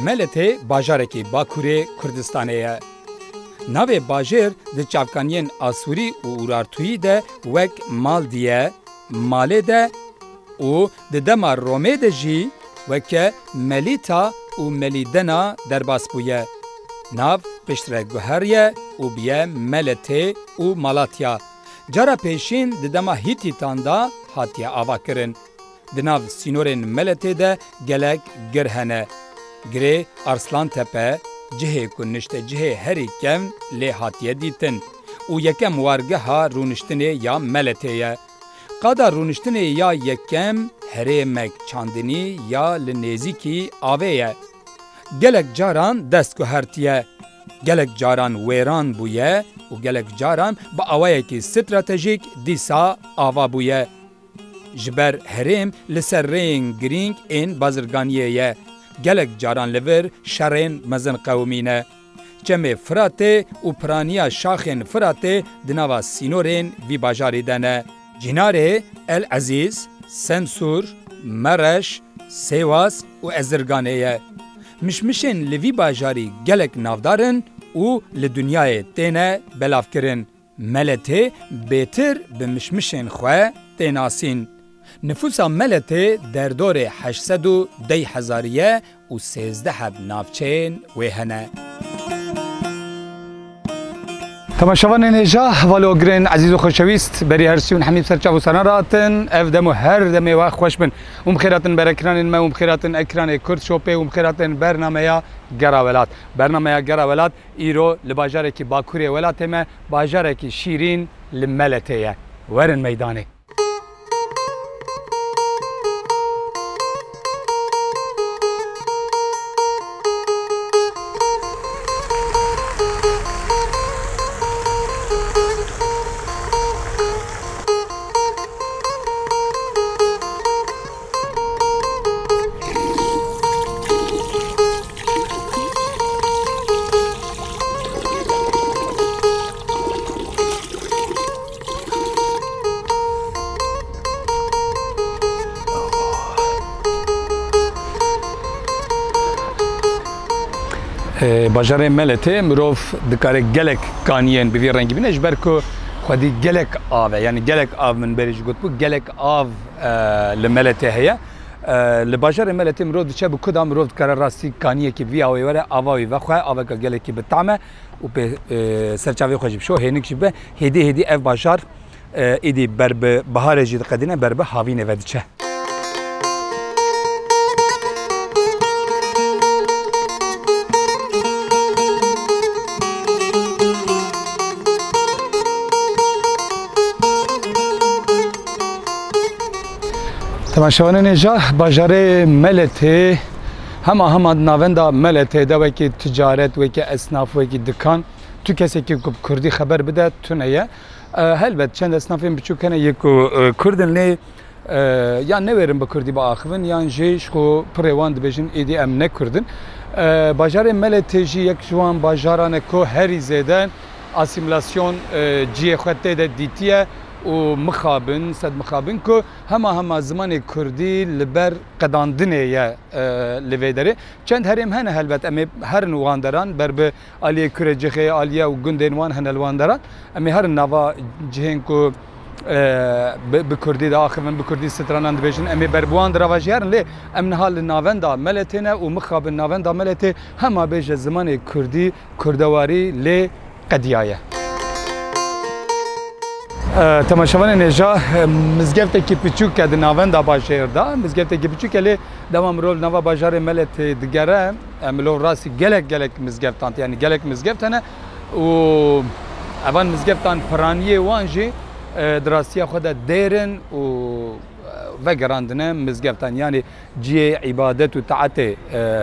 Meletê bajarekî Bakurê Kurdistanê ye. Navê bajêr di çavkaniyên Asûrî û Urartûyî de wek mal diye, malê de û di dema Romê de jî weke Melîta û Melîdena derbas bûye. Nav piştreguher ye û biye Meletê û Malatya. Cara pêşîn di dema Hîtîtan da hatiye avakirin. Di nav sînorên Meletê de gelek gir hene. Girê Arslantepe, cihê ku nişte cihê herî kevn lê hatiye dîtin û yekem wargeha rûniştinê ya Meletê ye. Qada rûniştinê ya yekem herêmek çandinî ya li nêzîkî avê ye. Gelek caran destguhertiye, gelek caran wêran bûye û gelek caran bi awayekî stratejîk dîsa ava bûye. Ji ber herêm li ser rêyên girîng ên bazirganiyê ye. Gelek caran li vir şerên mezin qewmî ne. Çemê Firatê û piraniya şaxên Firatê di nava sînorên vî bajarê de ne. Cinarê, El Ezîz, Semsûr, Mereş, Sêwas û Ezirganê ye. Mişmişên li vî bajarî gelek navdarin û li dünyayê têne belavkirin. Meletê bêtir bi mişmişên xwe tê nasîn. Nüfusa Meletê derdorê 810,000 ye û 13 navçeyên wê hene. Temaşavanên hêja valogirên ezîz û xweşewîst berî hersî û hemî serçav û senan ratin ev dem û her demê we xweş bin û mixêratin ber ekranên me û mixêratin ekranê Kurd Şopê û mixêratin bernameya Gera Welat. Bernameya Gera Welat îro li bajarekî Bakurê welatê me bajarekî şîrîn li Meletê ye. Werin meydanê. Bajarê Meletê mirov dikare gelek kaniyên bi vî rengî bîne ji ber ku xwedî gelek av e yani gelek av min berî ji gotbû gelek av li Meletê heye. Li bajarê Meletê mirov diçe bi kuda mirov dikare rastî kaniyekî vî awê were ava wî vexwe aveka gelekî bi tam e û pê serçavê xwe jî bişo hênik jî be hêdî hêdî ev bajar êdî ber bi biharê jî diqedîne ber bi havînê ve diçe. Temaşavanên hêja bajarê Meletê hema navenda Meletê de wekî ticaret wekî esnaf wekî dikan tu kesekî ku Kurdî xeber bide tune ye. Helbet çend esnafên biçûk hene yê ku Kurdin lê yan newerin bi Kurdî biaxivin yan jî ji ku pirê wan dibêjin êdî em ne Kurdin. Bajarê Meletê jî yek ji wan bajaran e ku herî zêde asîmilasyon ciyê xwe tê de dîtiye û mixabin sed mixabin ku hema zimanê Kurdî li ber qedandinê ye li vê derê. Çend herêm hene helbet em ê herin wan deran ber bi aliyê Kurecixê aliye û gundên wan hene li wan deran. Em ê herin nava cihên ku bi Kurdî de axivin bi Kurdî stranan dibêjin em ê ber bi wan dirava jî herin lê em niha li navenda Meletê ne û mixabin navenda Meletê hema bêje zimanê Kurdî kurdewarî lê qediya ye. Temaşavanên hêja mizgevtekî piçûk e di navenda bajêr da mizgevtekî piçûk e lê dema mirov nava bajarê Meletê digere milov rastî gelek mizgevtan yani gelek mizgev hene û evan mizgevtan piraniyê wan jî di rastiya xwe de dêrin û vegerandine mizgevtan yani ciyê îbadet û taetê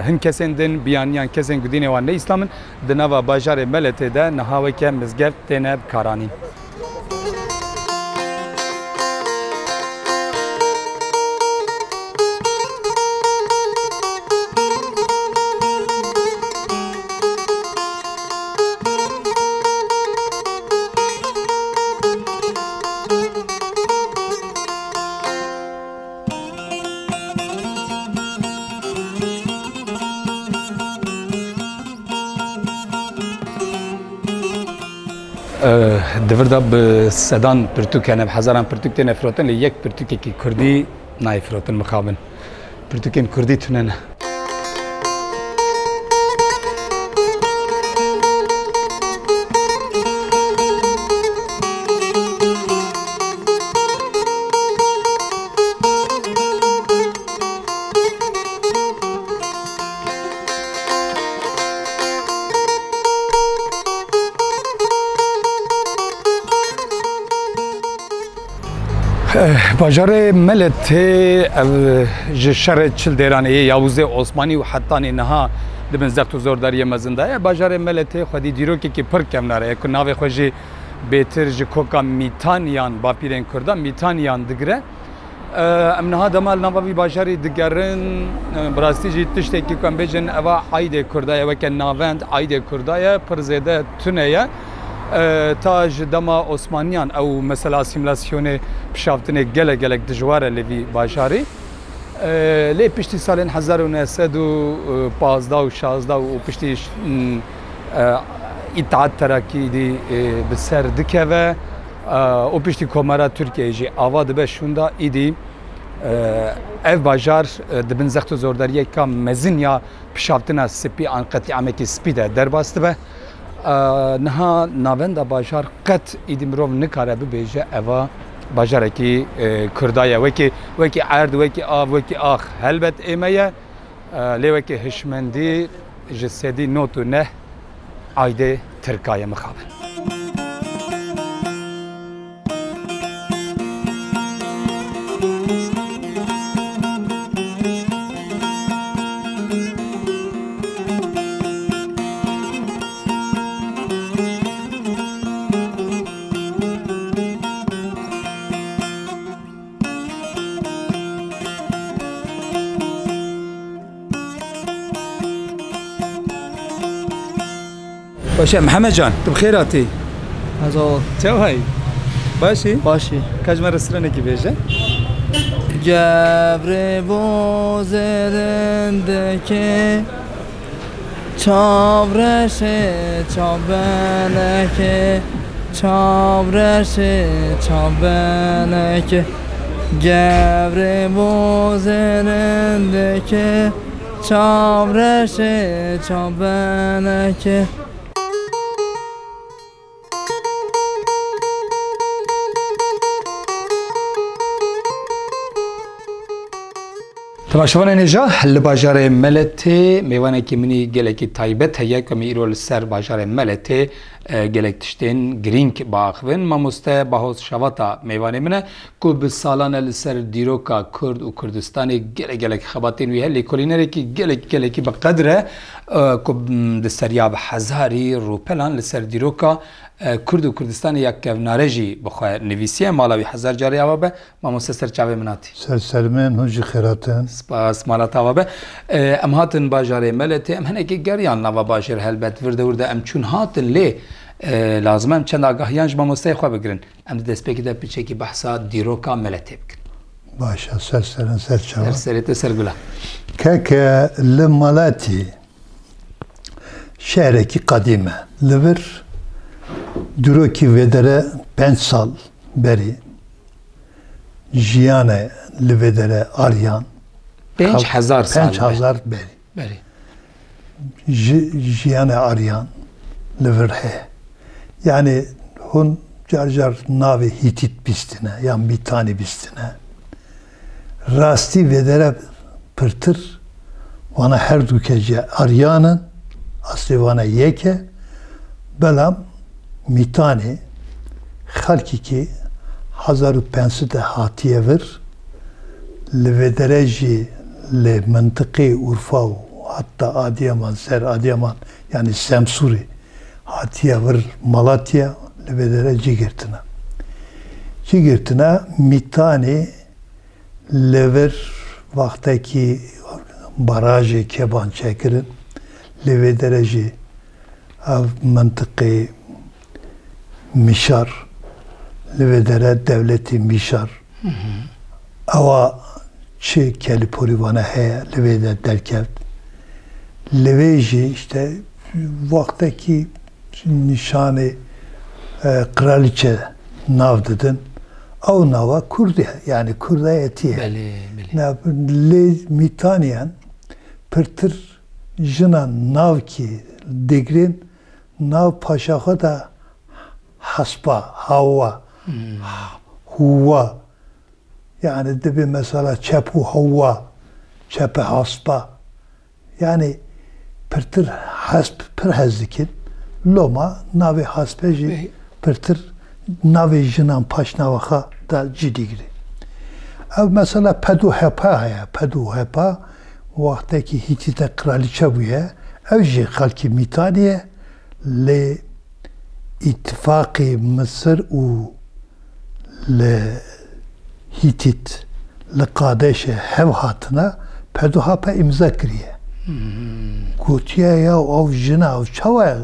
hin kesên din biyaniyan kesên ku dînê wan ne îslamin di nava bajarê Meletê de niha weke mizgev têne bikaranîn. دوردا به سدان پرتوکانه به هزاران پرتوک تنه فراتن یک پرتوکی که کردی نای فراتن مخابن پرتوکین کردی تونن باجار ملت جشر چل دیرانه یاوزه عثمانی و حتی نها دبن زخت زورداری مزنده باجار ملت خودی دیرو که پر کم ناره که ناوی خوشی بهتر جکوکا میتانیان با پیرن کردن میتانیان دگره امنها دمال نوابی باجاری دگرن براستی جی تشتی که کم بجن اوا عایده کردای و که ناوند عایده کردای پر زیده تونه تاج دما عثمانیان او مثلا سیمولاسیون پشافتن گله دجواره لوی باجاری لی پشتی سال 1915 و 16 و پشتی اتحاد ترکی دی بسر دکه و پشتی کمره ترکیه جی آواد به شوندا ایدی ev bajar dibin zextu zordariye ka mezin ya pişavtina spî an qetiamekî spî de derbastı be niha navenda bajar qet îdî mirov nikare bibêje eva bajarekî Kurdaye wekî erd wekî av wekî ax helbet ême ye lê wekî hişmendî ji sedî not û neh aydê Tirkaye mixabin. باشه محمد جان تو بخیراتی هزار چه هایی باشی باشی کجمر رستوران کی بیجه جبر بوزرنده که چابرشه چابنکه چابرشه چابنکه جبر بوزرنده که چابرشه چابنکه تماشاوان نجا لباجار ملت میوانه که منی گلکی تایبت هیا که میرول سر باجار ملت گلک تشتین گرینک باخون ما مسته باهوس شواتا میوانه منه که به سالان لسر دیروکا کرد و کردستان گلک خباتین ویه لیکولینره که گلکی بقدره که دستریاب هزاری روپلان لسر دیروکا کرد و کردستان یک نارجی بخواه نویسیه مالاوی هزار جاری آوابه ما مسته سر چاوه مناتی سرسرمن هنجی خیراتن سپاس مالات آوابه ام هاتن باجار ملت ام هنه که گریان نوا باجر هلبت ورده ام چون هاتن لی لازم هم چند آگاهیانش با مسته خواه بگرن ام دست پیکی ده پیچه که بحثا دیروکا ملته بکن باشه سرسرن سرچاوه سرسریت سرگولا که لمالاتی شهرکی قدیمه لور دروکی ودره 5 سال بری جیانه لودره آریان 5000 سال 5000 بری جیانه آریان لوره yani hun car navi Hitit bistine yani bir tane bistine rasti vedere pırtır vana her dukece aryanın asli vana yeke belam mitani halkiki hazaru pensi de hatiye ver levedereji le mıntıki Urfa hatta Adıyaman, Ser Adıyaman yani Semsuri hatiye ver Malatya levedere Cigirtina mitani lever vaktaki barajı keban çekirin levedereji av mıntıki Mişar levedere devleti Mişar ava çi kelipori vana heye levede derkevt leveji işte vaktaki nişanı kraliçe nav dedin. Av nava kurdi yani kurda etiye. Beli. Le mitaniyen pırtır jina nav ki degrin nav paşaha da hasba hava huva yani de bir mesela çepu hava çepe hasba yani pırtır hasb pır hazdikin loma navi hasbeji pırtır navi jinan paşnavaha da cidigri. Ev mesela pedu hepa vaktaki Hitite kraliçe bu ya ev jî halki mitaniye le ittifakı Mısır u le Hitit le kadeşe hev hatına pedu hapa imza kiriye. Gotiye ya av jina av çava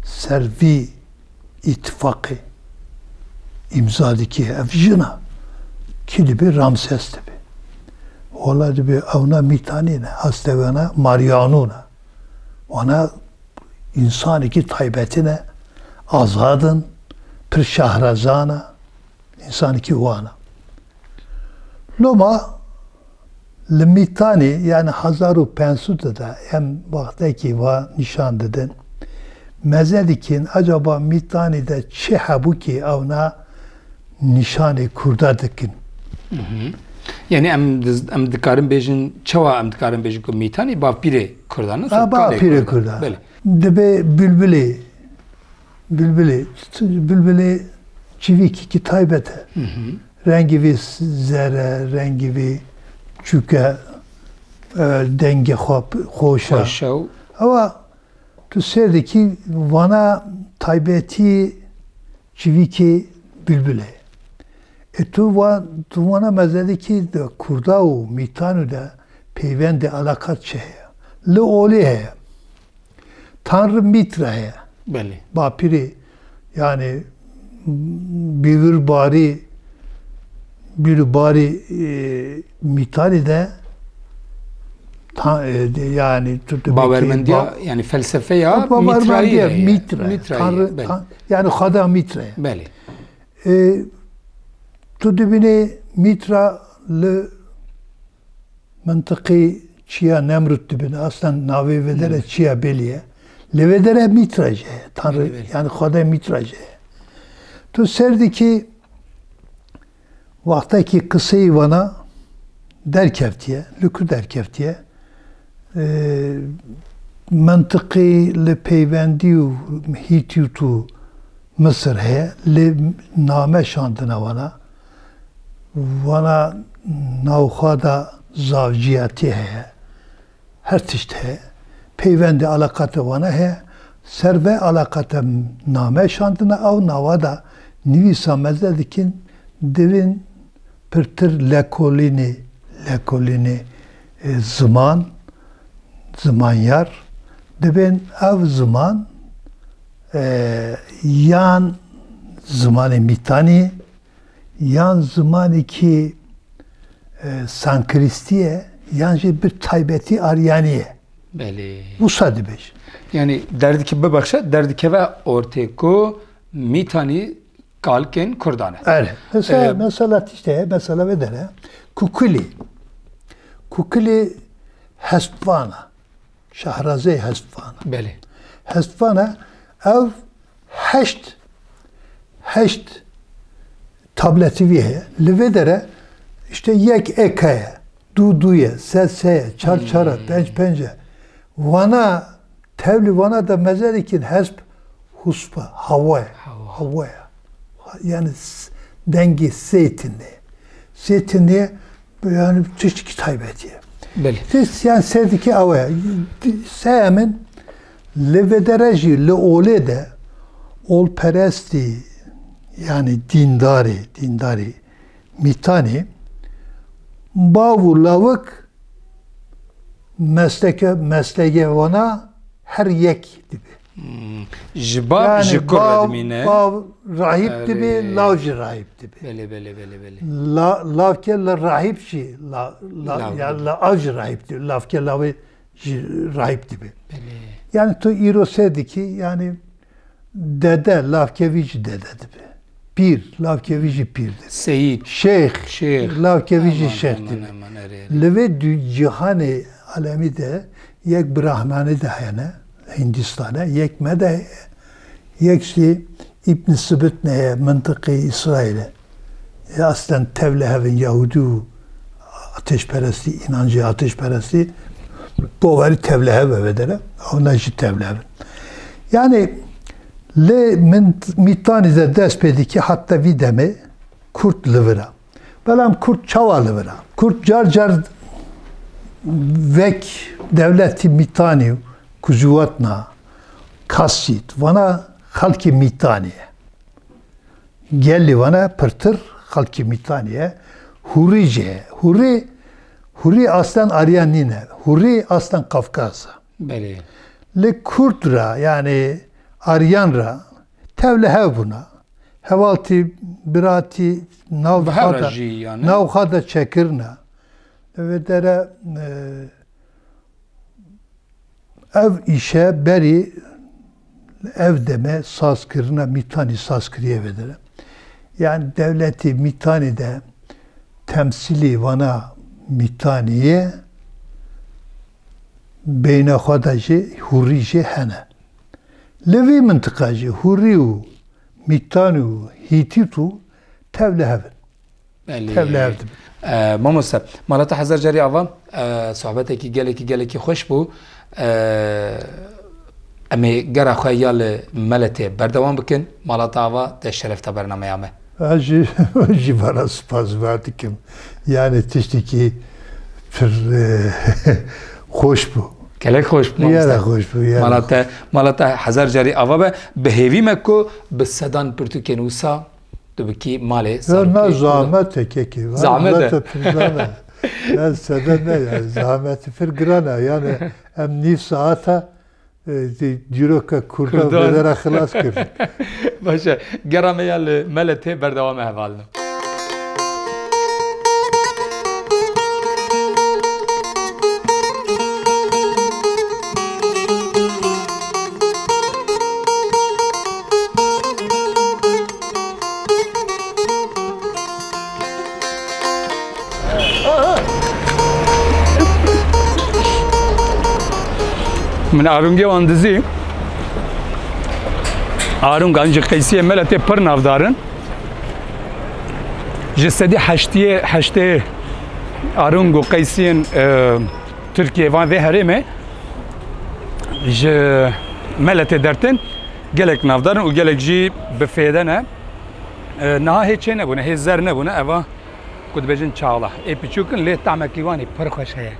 servi ittifakı imzadaki ev jina ki bir Ramses gibi. Ola gibi avna mitanine hastevana Marianuna. Ona insan iki taybetine azadın pir şahrazana insan iki vana. Loma limitani yani hazaru pensuda da hem vaktaki va nişan dedin. Mezedikin acaba mitani de çeha bu ki avna nişani kurdadıkin. Yani em dikarin bejin çava em dikarin bejin ku mitani ba pire Kurdanı. Ba pire Kurdan. Debe bülbülü çivik ki taybete. Rengi vi zere, rengi vi çüke denge hoşa. Ama tu serdi ki vana taybeti çiviki bülbüle. Tu vana mezedi ki kurda u mitanu da peyvende alakat çeye. Le oli he. Tanrı mitra he. Belli. Bapiri yani bir bari mitali de yani Bavermendiya yani felsefe ya mitra. Tanrı yani Hada mitra. Belli. Tu dibine mitra le mantıki çiya Nemrut dibine aslan navi vedere çiya beliye. Levedere mitraje. Tanrı yani Hada mitraje. Tu serdi ki vaktaki kısayı bana derkeftiye, lükü derkeftiye mantıki le peyvendiyu Hitiyutu Mısır he le name şandına bana navhada zavciyati he her tişt he peyvendi alakatı bana he serve alakatı name şandına av navada nivisa mezledikin devin pırtır lekolini zaman yar devin av zaman yan zamanı mitani yan zamanı ki Sankristiye yani bir taybeti Aryaniye. Belli. Bu sadıbeş. Yani derdi ki bakşa derdi ki ve orteko mitani kalken Kurdanı. Evet. Mesela işte mesela vedere Kukuli Hespvana. Şahraze Hespvana. Belli. Hespvana ev heşt tableti viye livedere işte yek ekaya duduye seseye çarçara pence vana tevli vana da mezerikin hesp huspa havaya yani dengi zeytinli yani çeşitli taybetiye. Belli. Siz yani serdiki avaya seyamin levedereji le ole de ol peresti yani dindari mitani bavu lavık meslege ona her yek gibi. Jibab yani jikur edmine. Bav rahip gibi, lavcı rahip gibi. Belli. Lavke la rahipçi, la avcı rahip gibi. Lavke lavı rahip gibi. Yani to irosedi ki yani dede Lavkevici dededir. Pir, Lavkevici pirdir. Seyit. Şeyh, Lavkevici şeyhdir. Aman. Leve cihanı alemi de yek Brahmanı da hene Hindistan'a, yek me de yekşi İbn Sıbıt neye mıntıkı İsrail'e. Aslen tevlehevin Yahudi ateşperesti, inancı ateşperesti bovari tevlehev evedere. Onlar için tevlehev. Yani le mitanize despedi ki hatta videmi kurt lıvıra. Belam kurt çava lıvıra. Kurt car vek devleti mitani kuzuvatna kasit vana halki mitaniye. Gelli vana pırtır halki mitaniye. Hurice. Huri aslen Aryanine. Huri aslen Kafkas'a. Beli. Le Kurtra yani Aryanra tevlehev buna. Hevalti birati navhada çekirna. Ve dere ev işe beri ev deme saskırına mitani saskırıya vedere. Yani devleti mitani de temsili vana mitaniye beyne khadajı hurrici hene. Levi mıntıkacı hurriu mitanu hititu tevlehevin. Tevlehevdim. Mamosta, malata hazır cari avam sohbeteki geleki hoş bu. Emi gara khayal melete berdevam bikin malata ava de şerefte bernameye me. Acı bana spas verdi kim. Yani tişteki hoş bu. Gelek hoş bu. Yara hoş bu. Malata hazır cari ava be behevi mekko besedan Portukenusa dubki male. Ya zahmet ki. Zahmet. Ben seden ne ya zahmeti firgrana yani hem nif saata diroka kurda bedera kılas kır. Başa gerameyal melete berdevam ehvalna. من آرونگی واندزی آرونگ آنجا قیسیه ملت پر نافدارن جسدی هشته آرونگ و قیسین ترکیه وان و هرمه ج ملت درتن گلک نافدارن و گلک جی بفیده نه نه هیچ نبونه هیچ زر نبونه اوا کد بجن چاله ای پیچوکن لی تعمکیوانی پر خوش هست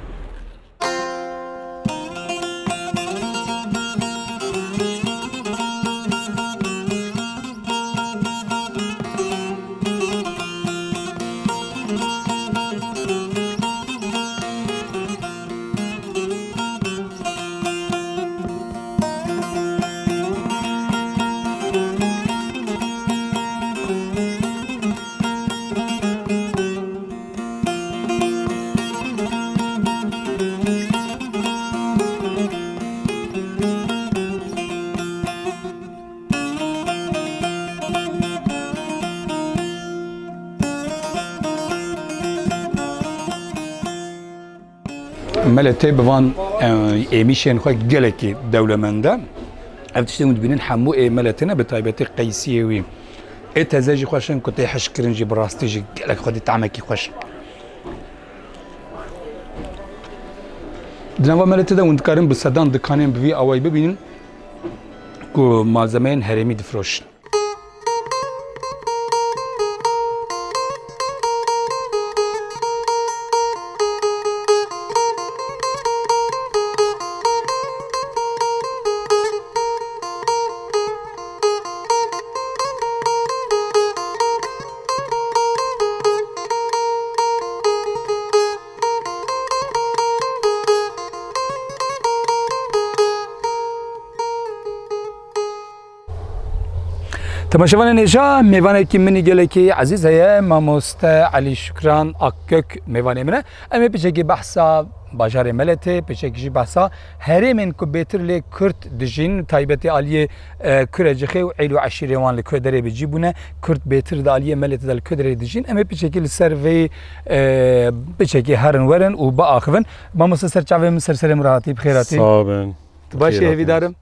ملته بوان ایمیشن خو گلکی دولمنده افتشتم ببینن همو ملتنا به تایبت قیسیه وی اتزاجی خوشن کتی حشکرنجی براستیجی گلک خودی تعمکی خوش دنوا ملته ده وندکارن به صدان دکانن بوی اوای ببینن کو malzemenin heremi difroşn تماشاوان نجا میوانه کی منی گله کی عزیز هیا ماموستا علی شکران اکک میوانه منه اما پیش کی بحثا باجار ملته پچکیجی بحثا هرمن کو بهتر ل کرد دجین تایبتی علیه کرجخه و عیلو عشیره وان لکدره بجیبونه کرد بهتر د علیه ملته دل کدره دجین اما پچکی سروی پچکی هرن ورن و با آخون ما مسسر چاوه مسر سلام راحتی بخیراتی صابن باشه هیوی دارم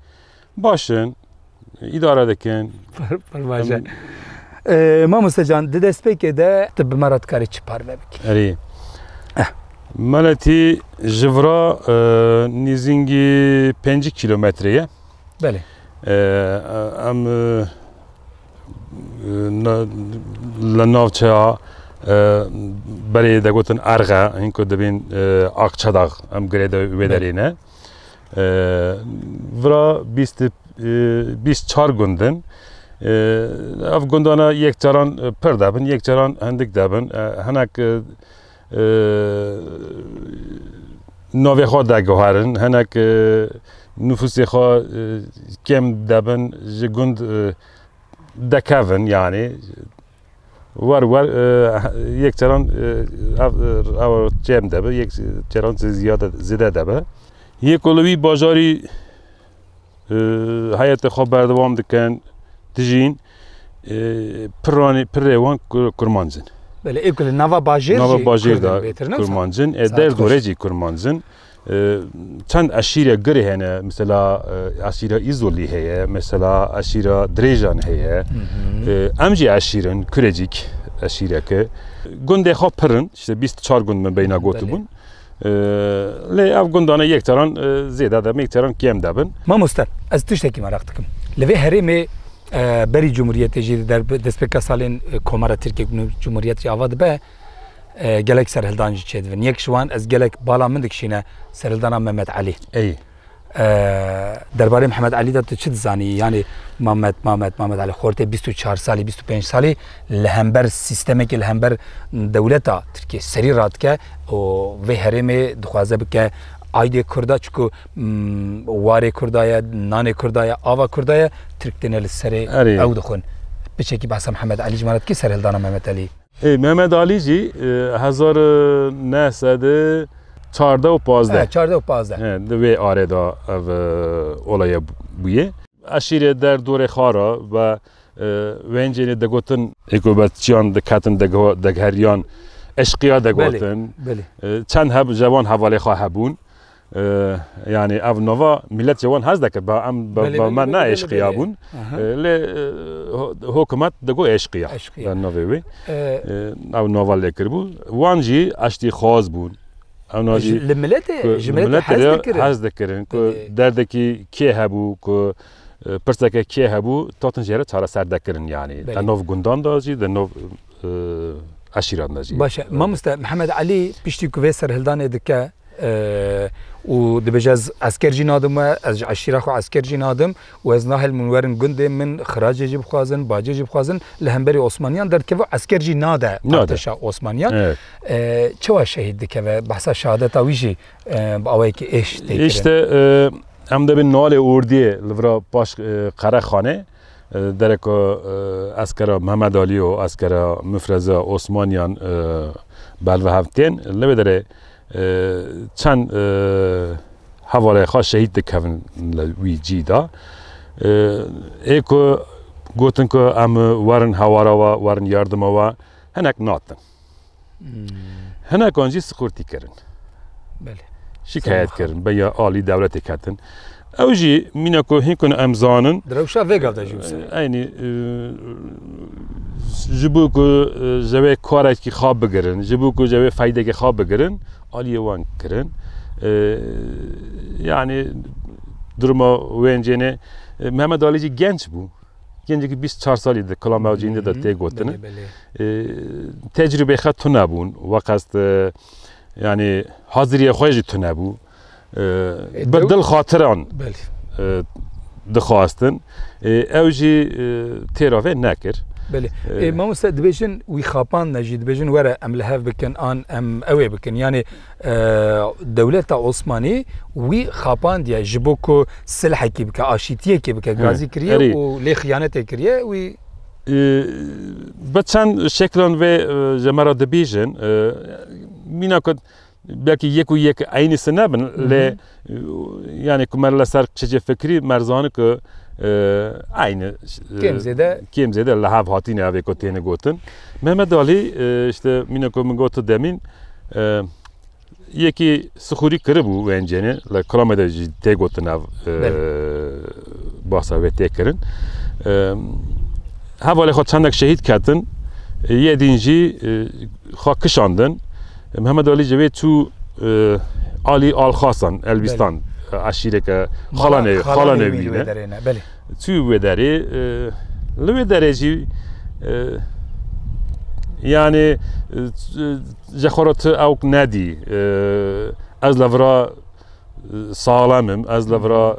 باشن اداره دکن باشه ما مستجان د دسپیک ده طب مراد کاری چی پار بک اری ملتی جورا نیزینگی 5 کیلومتریه بله ام لناوچه برای دگوتن ارغا اینکو دبین آقچداغ ام گرید ویدرینه ورا 24 گندن اف گندانا یک جران پر دبن یک جران هندک دبن هنک نوی خود دگوهرن هنک نفوسی خود کم دبن جگند دکاون یعنی ور یک جران او جم دبه یک جران زیاده دبه یک کلوی بازاری حیات خواب بردوام دکن تجین پروان کرمانزن بله ایکل نوا باجر دا کرمانزن در دورجی کرمانزن چند اشیره گری هنه مثلا اشیره ایزولی هیه مثلا اشیره دریجان هیه امجی اشیرن کرجیک اشیره که گنده خواب پرن işte 24 گند من بینا گوتو بون لی اف گندانه یک تران زیاده دم یک تران کم دبن ما مستر از تشتکی merak دکم لوی هرمی بری جمهوریت جدید در دستپک سالین کمر ترکیه جمهوریت جواد به گلک سرهلدانجی چید و نیک شوان از گلک بالا من دکشینه سرهلدانا محمد علی ای درباره محمد علی دا تو چه زانی یعنی محمد علی خورته 24 سالی 25 سالی لهمبر سیستمی که لهمبر دولتا ترکیه سری راد که و هرمی دخوازه بکه ayde kurda çünkü vare kurdaya, nane kurdaya, ava kurdaya Türk deneli seri ev dukun. Bir çeki bahsa Muhammed Ali Cemalet ki serhildana Mehmet Ali. Mehmet Ali ji 1914 14 ve arada ev olaya buye. Aşire der dore xara ve venceni de gotin ekobatçiyan de katın de geriyan eşqiya de gotin. Çend hab javan havale xahabun. يعني اف نوفا ملت جوان هز دك با ما نا عشقيا بون ل حكومت دغو عشقيا نوفي او نوفا لكربو وانجي اشتي خاص بون انا جي الملت هز دكرن كو دردكي كي هبو كو پرسك كي هبو توتن جره چارا سر دكرن يعني نوف گوندان داجي د نوف اشيران داجي باشه ما محمد علي بيشتي كو سرهلدان دكه و دبجاز عسكرجي نادم از عشيره خو عسكرجي نادم و از ناهل منورن گنده من خراج جيب خوازن باجي جيب خوازن لهمبري عثمانيان در كيف عسكرجي ناده ارتشا عثمانيان چوا شهيد دكه بحثا شهادت اويجي باوي كي ايش işte هم ده بن نال اردی لورا باش قره خانه درک اسکر محمد علی و اسکر مفرزه عثمانیان بل و هفتین لبدره چند حواله خواهد شهید دکون وی جی دا ایکو گوتن که ام ورن حوارا و ورن یاردم و هنک ناتن هنک آنجی سخورتی کرن شکایت کرن بیا آلی دولتی کتن اوجی مینا که هنکن امزانن دروشا ویگا دا جوسه اینی جبو که جوه کارش که خواب بگرن جبو که جوه فایده که خواب بگرن آلیه وان کرن yani duruma vencene Mehmet Alici genç bu. Genç ki 24 salıydı. Kalamavcinde de tek gotunu. Tecrübe hatuna bun. Vakast yani hazırıya khoji tuna bu. Bedel khatiran. دخواستن اوجی تیراوه نکر بله ما مستعد بيجن ويخابان نجد بيجن ورا ام لهاف بكن ان ام اوي بكن يعني دولة عثماني وي خابان ديا جبوكو سلحه كي بك اشيتيه كي بك غازي كريه ولي خيانته كريه وي بتشان شكلن و جمرا دبيجن مينا كد belki yek aynısı ne ben le yani kumerle ser çece fikri merzanı ki aynı kimzede lahav hatine ave kotene gotin Mehmet Ali işte minakomun gotu demin yeki sıxuri kırı bu venceni la kalamada te gotin av bahsa ve tekirin havale xo çandak şehit katin yedinci xakışandın Mehmet Ali Cevdet tu Ali Al-Khasan Elbistan aşire ke xalan evine tu vederi lüvedereci yani جخورت اوک ندی از لورا sağlamım az levra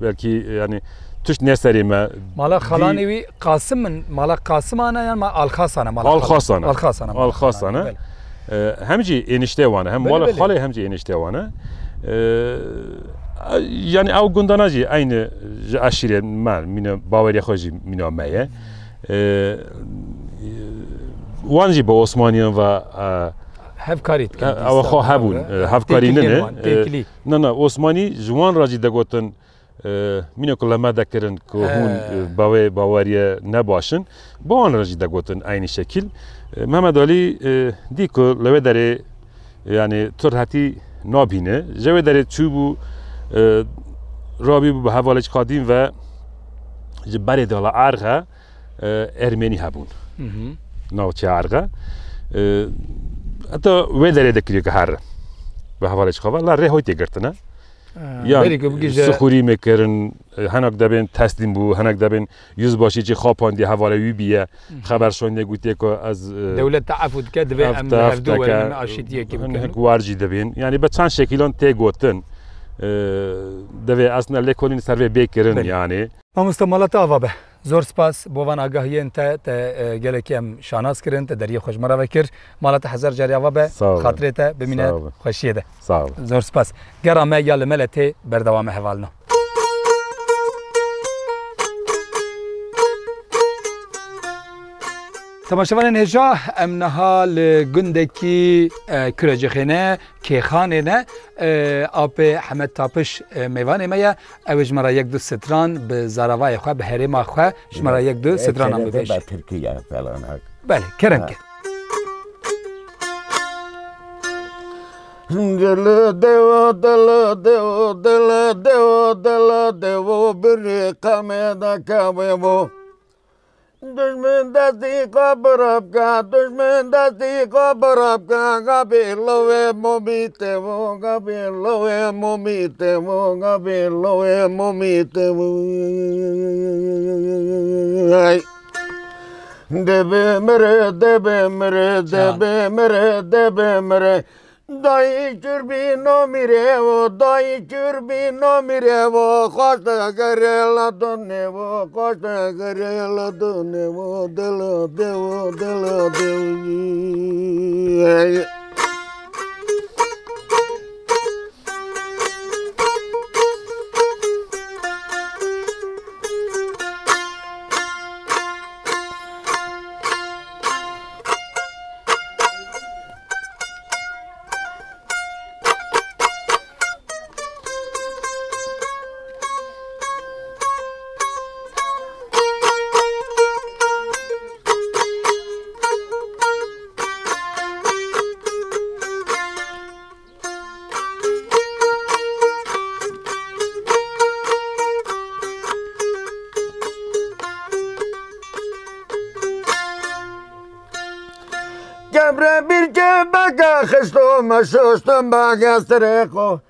belki yani tuş neserime mala xalanevi Kasım'ın mala Kasım ana yani Al-Khasana Al-Khasana hemci enişte vana hem mala xale hemci enişte vana yani av gundanaji aynı aşire mal mine bavariya xoji mine meye وانجی با عثمانیان و هفکاریت او خو هبون هفکاری نه نه عثمانی جوان راجی دگوتن مینو کلمه دکرن که هون باوریه نباشن با آن راجی دگوتن aynı şekil Mehmet Ali دی که لوه داره yani ترهتی نابینه جوه داره چو بو رابی بو به حوالج قدیم و برای دالا عرقه ارمنی هبون ناوچه عرقه حتی ویدره دکریه که هر به حواله چخواه لا ره هایتی گرتنه یا سخوری میکرن هنگ دبین تسلیم بو هنگ دبین یوز باشی چی خواباندی حواله وی بیه خبر شونده گویتی که از دولت تعفود که دبین امن هفدو و من آشیدیه که بکنن وارجی دبین یعنی به چند شکلان تی گوتن دوی اصلا لکولین سروی بیکرن یعنی ما مستمالات آوا به زور سپاس بوان آگاهیین تا گلکی ام شاناس کرن تا دریه خوش مرا وکر مالات هزار جاری آوا به خاطره تا ببینه خوشیه ده زور سپاس گرامه یا لملته بردوام حوالنا تماشاوان هجا ام نهال گندکی کرجخینه کیخانه نه آپ حمد تاپش میوانه میا اوج مرا یک دو ستران به زاروای خو به هرم خو شمارا یک دو ستران هم بهش به ترکیه فلان بله کرنگ دل دو بری قامه دا کاوه دشمن دستی قبرب کا دشمن دستی قبرب کا گابیلوه مومیته و گابیلوه مومیته و گابیلوه مومیته و دبه مره دایی چربی نمیره و دایی چربی نمیره و خوشت گره لدونه و خوشت گره لدونه و دل Gebre bir kebeka xıştım şuştum bagastıreko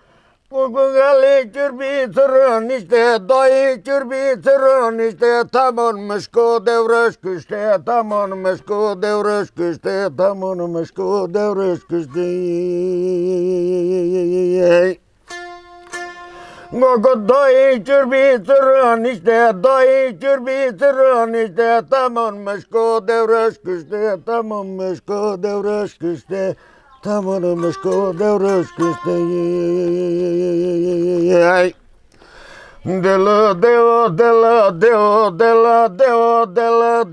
Kukugali çürbi tırın işte dayı çürbi tırın işte tamammış ko devreş küşte tamammış ko devreş küşte tamammış ko devreş küşte Dayı çürbi tırın işte dayı çürbi tırın işte tamammış ko devreş küşte tamammış ko devreş küşte tamammış ko devreş küşte Dela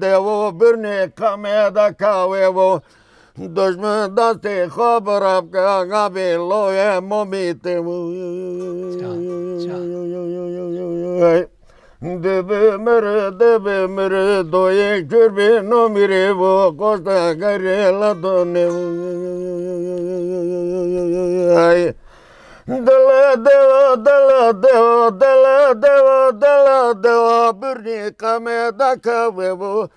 devo birne kameda kavevo دشمن دستی خواب رب که آقابی لوی ممیته دبه مره دوی چربی نمیره و کستا گره لدونه دلا برنی کمه دکوه و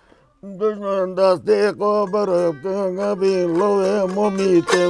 دشمن دستی خواب رب که آقابی لوی ممیته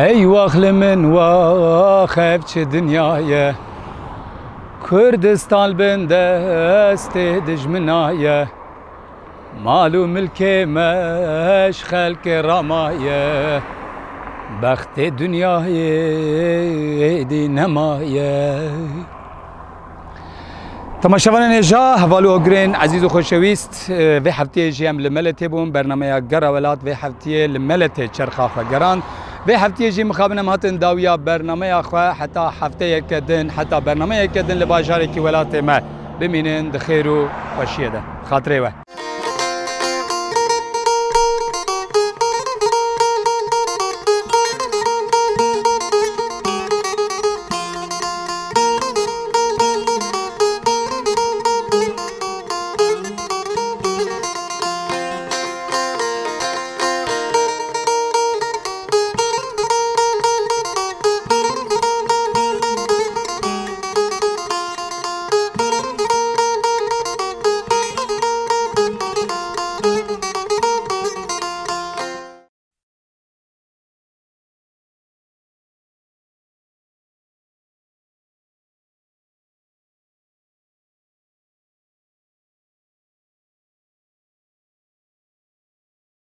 ای واخل من واخب چه دنیایه کردستان بنده است دجمنایه مالو ملک مش خلق رمایه بخت دنیای دی نمایه تماشاوان نجا حوالو اگرین عزیز و خوشویست و هفته جیم لملت بون برنامه گر ولات و هفته لملت چرخاخ گران و هفته جی مخابن ماتن داویا برنامه خواه حتی هفته یکدن حتی برنامه یکدن لباجاری کی ولات ما بمینن دخیرو خوشیه ده خاطره و